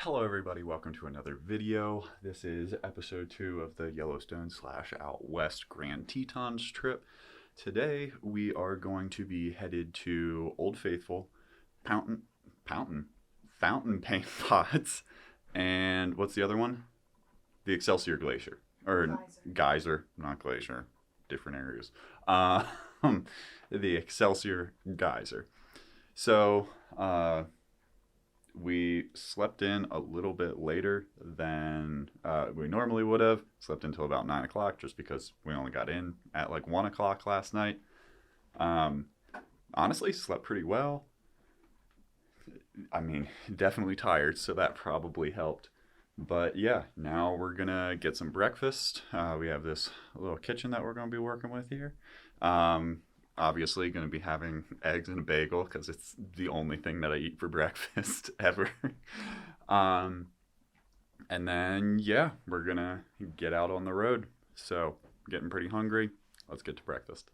Hello everybody, welcome to another video. This is episode 2 of the Yellowstone / Out West Grand Tetons trip. Today we are going to be headed to Old Faithful, Fountain Paint Pots, and what's the other one? The Excelsior Glacier. Or Geyser, not glacier, different areas. The Excelsior Geyser. So, we slept in a little bit later than we normally would have. Slept until about 9 o'clock just because we only got in at like 1 o'clock last night. Honestly, slept pretty well. I mean, definitely tired, so that probably helped. But yeah, now we're going to get some breakfast. We have this little kitchen that we're going to be working with here. Obviously going to be having eggs and a bagel because it's the only thing that I eat for breakfast ever. And then, yeah, we're going to get out on the road. So, getting pretty hungry. Let's get to breakfast.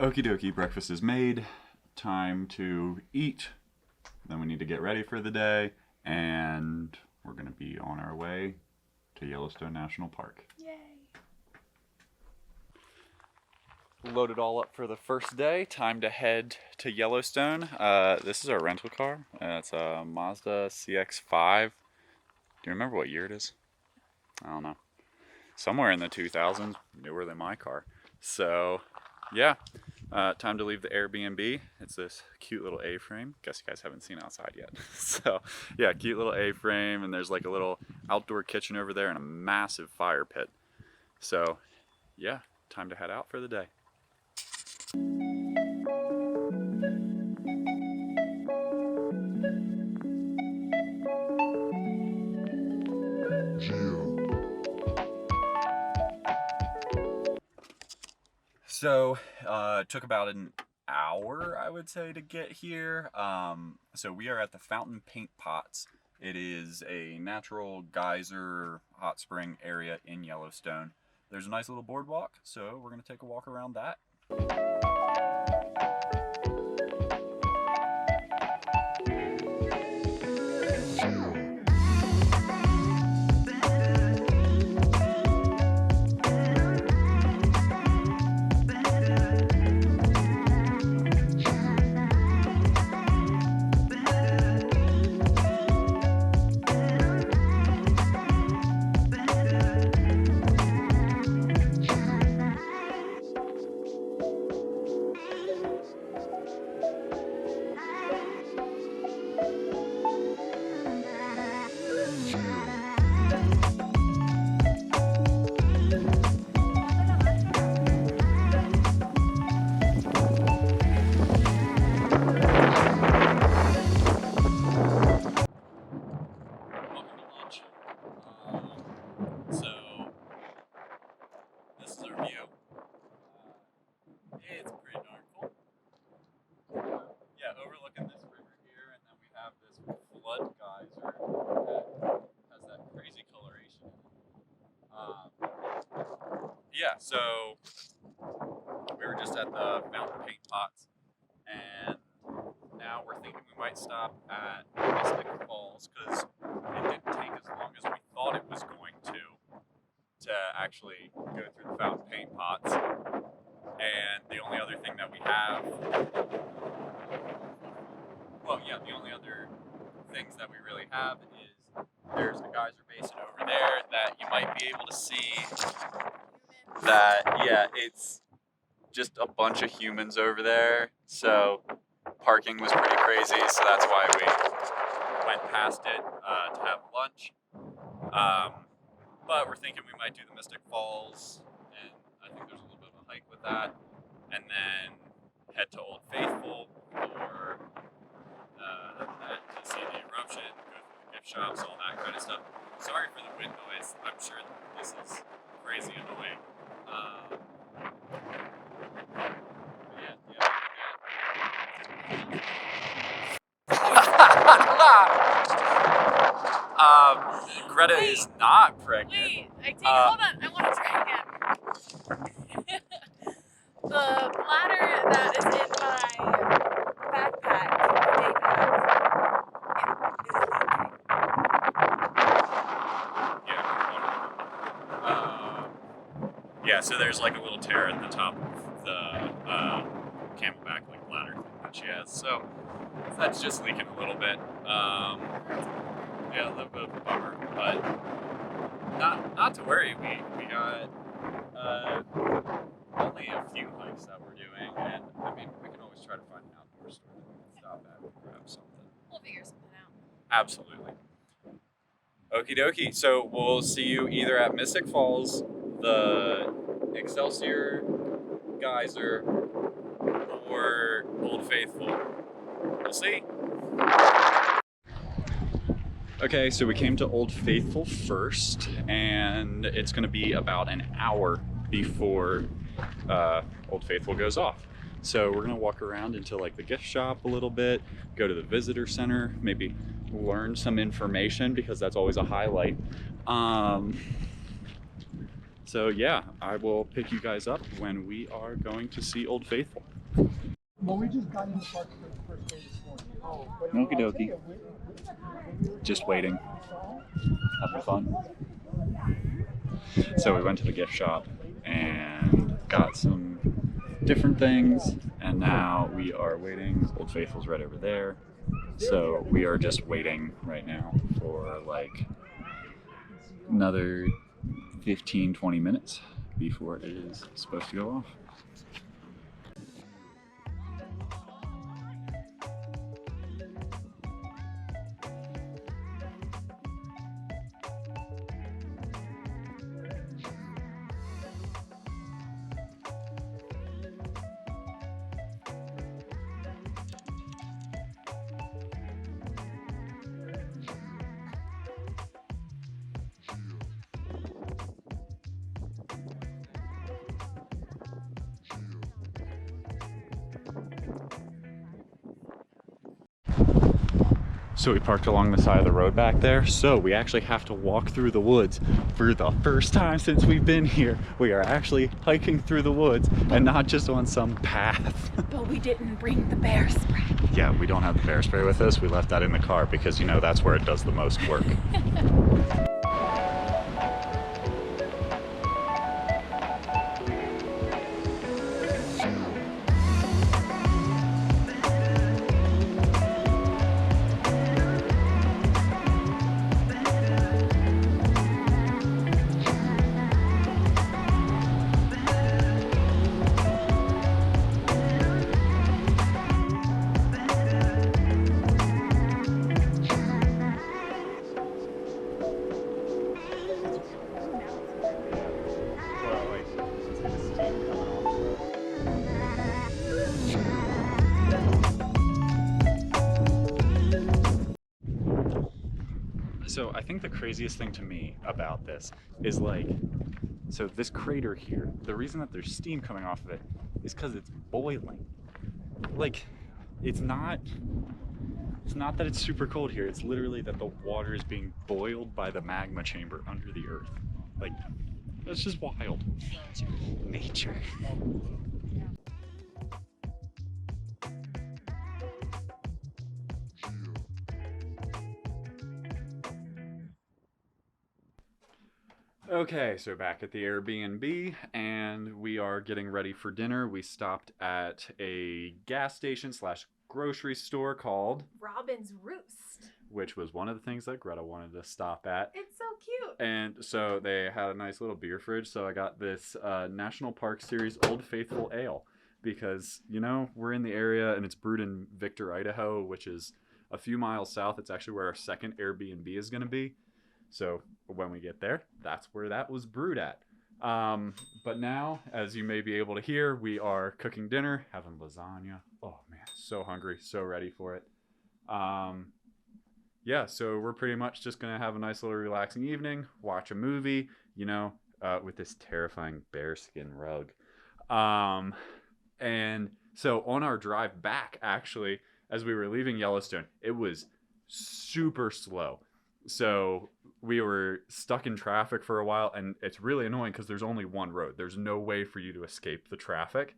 Okie dokie, breakfast is made. Time to eat. Then we need to get ready for the day. And we're going to be on our way to Yellowstone National Park. Yay! Loaded all up for the first day. Time to head to Yellowstone. This is our rental car. It's a Mazda CX-5. Do you remember what year it is? I don't know. Somewhere in the 2000s. Newer than my car. So, yeah. Time to leave the Airbnb. It's this cute little A-frame. Guess you guys haven't seen outside yet. So, yeah, cute little A-frame, and there's like a little outdoor kitchen over there and a massive fire pit. So, yeah, time to head out for the day. So, it took about an hour, I would say, to get here. So we are at the Fountain Paint Pots. It is a natural geyser hot spring area in Yellowstone. There's a nice little boardwalk, so we're going to take a walk around that. It's pretty darn cool. Yeah, overlooking this river here, and then we have this flood geyser that has that crazy coloration in it. Yeah, so we were just at the Fountain Paint Pots, and now we're thinking we might stop at Mystic Falls because it didn't take as long as we thought it was going to actually go through the Fountain Paint Pots. And the only other thing that we have, the only other things that we really have is there's a geyser basin over there that you might be able to see that, yeah, it's just a bunch of humans over there. So parking was pretty crazy, so that's why we went past it to have lunch. but we're thinking we might do the Mystic Falls, and I think there's a little bit of a hike with that, and then head to Old Faithful for to see the eruption, go through the gift shops, all that kind of stuff. Sorry for the wind noise. I'm sure this is crazy annoying. Greta is not pregnant. Wait, hold on, I want to try again. The bladder that is in my backpack, day pack, yeah, so there's like a little tear at the top of the camelback like bladder thing that she has. So that's just leaking a little bit. Yeah, a little bit of a bummer, but not to worry. We got only a few hikes that we're doing, and I mean we can always try to find an outdoor store to stop at and grab something. We'll figure something out. Absolutely. Okie dokie. So we'll see you either at Mystic Falls, the Excelsior Geyser, or Old Faithful. We'll see. Okay, so we came to Old Faithful first, and it's going to be about an hour before Old Faithful goes off. So we're going to walk around into like the gift shop a little bit, go to the visitor center, maybe learn some information because that's always a highlight. So yeah, I will pick you guys up when we are going to see Old Faithful. Well, we just got in the park for the first day this morning. Okie dokie. Just waiting. Having fun. So we went to the gift shop and got some different things, and now we are waiting. Old Faithful's right over there. So we are just waiting right now for like another 15-20 minutes before it is supposed to go off. So we parked along the side of the road back there. So we actually have to walk through the woods for the first time since we've been here. We are actually hiking through the woods and not just on some path. But we didn't bring the bear spray. Yeah, we don't have the bear spray with us. We left that in the car because, you know, that's where it does the most work. So I think the craziest thing to me about this is like, so this crater here, the reason that there's steam coming off of it is because it's boiling. Like, it's not that it's super cold here, it's literally that the water is being boiled by the magma chamber under the earth. Like, that's just wild. Nature. Okay, so back at the Airbnb, and we are getting ready for dinner. We stopped at a gas station slash grocery store called Robin's Roost, which was one of the things that Greta wanted to stop at. It's so cute. And so they had a nice little beer fridge, so I got this National Park Series Old Faithful Ale because, you know, we're in the area and it's brewed in Victor, Idaho, which is a few miles south. It's actually where our second Airbnb is going to be. So when we get there, that's where that was brewed at. But now, as you may be able to hear, we are cooking dinner, having lasagna. Oh man, so hungry, so ready for it. Yeah, so we're pretty much just gonna have a nice little relaxing evening, watch a movie, with this terrifying bearskin rug. And so on our drive back, actually, as we were leaving Yellowstone, it was super slow. So we were stuck in traffic for a while, and it's really annoying because there's only one road. There's no way for you to escape the traffic.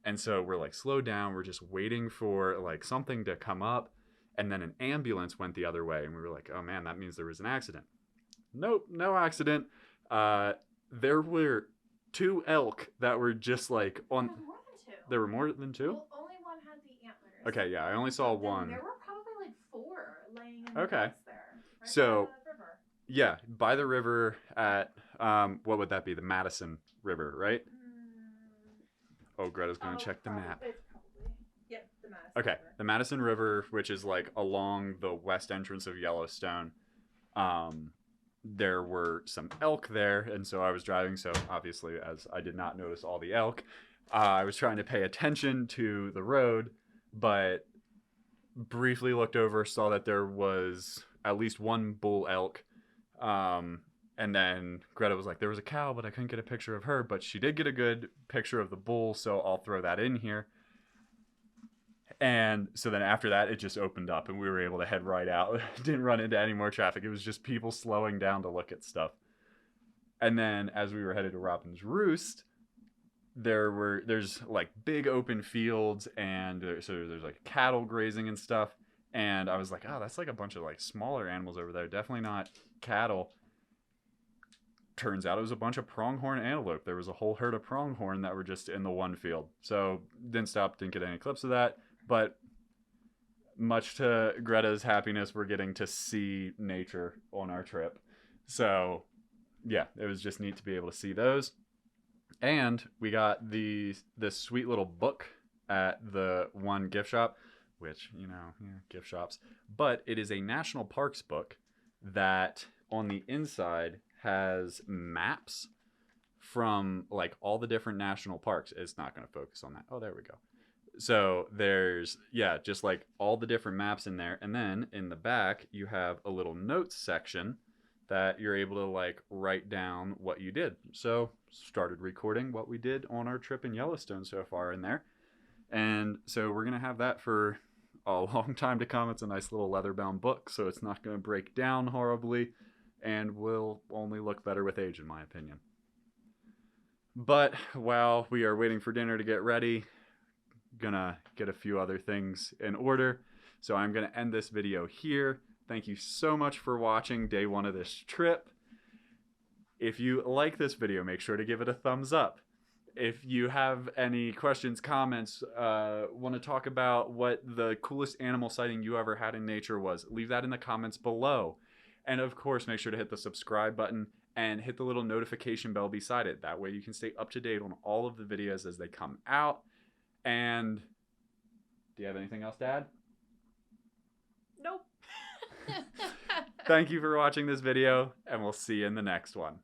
And so we're like, slow down. We're just waiting for like something to come up. And then an ambulance went the other way. And we were like, oh man, that means there was an accident. Nope, no accident. There were 2 elk that were just like on. There were more than 2? Well, only one had the antlers. Okay, yeah, I only saw one. There were probably like 4 laying in the Okay. woods there. Right So, by the river. Yeah, by the river at, what would that be? The Madison River, right? Oh, Greta's going to check the map. It's probably. Yep, the Madison Okay, River. the Madison River, which is like along the west entrance of Yellowstone. There were some elk there, and so I was driving, so obviously, as I did not notice all the elk, I was trying to pay attention to the road, but briefly looked over, saw that there was at least 1 bull elk. And then Greta was like, there was a cow, but I couldn't get a picture of her, but she did get a good picture of the bull, so I'll throw that in here. And so then after that, it just opened up and we were able to head right out. Didn't run into any more traffic. It was just people slowing down to look at stuff. And then as we were headed to Robin's Roost, there's like big open fields, and there's like cattle grazing and stuff. And I was like, oh, that's like a bunch of like smaller animals over there. Definitely not cattle. Turns out it was a bunch of pronghorn antelope. There was a whole herd of pronghorn that were just in the one field. So didn't get any clips of that. But much to Greta's happiness, we're getting to see nature on our trip. So yeah, it was just neat to be able to see those. And we got this sweet little book at the one gift shop, which, gift shops. But it is a national parks book that on the inside has maps from like all the different national parks. It's not going to focus on that. Oh, there we go. So there's, just like all the different maps in there. And then in the back, you have a little notes section that you're able to like write down what you did. So started recording what we did on our trip in Yellowstone so far in there. And so we're going to have that for a long time to come. It's a nice little leather-bound book, so it's not going to break down horribly and will only look better with age, in my opinion. But while we are waiting for dinner to get ready, gonna get a few other things in order. So I'm gonna end this video here. Thank you so much for watching day 1 of this trip. If you like this video, make sure to give it a thumbs up. If you have any questions, comments, want to talk about what the coolest animal sighting you ever had in nature was, leave that in the comments below. And of course, make sure to hit the subscribe button and hit the little notification bell beside it. That way you can stay up to date on all of the videos as they come out. And do you have anything else to add? Nope. Thank you for watching this video, and we'll see you in the next one.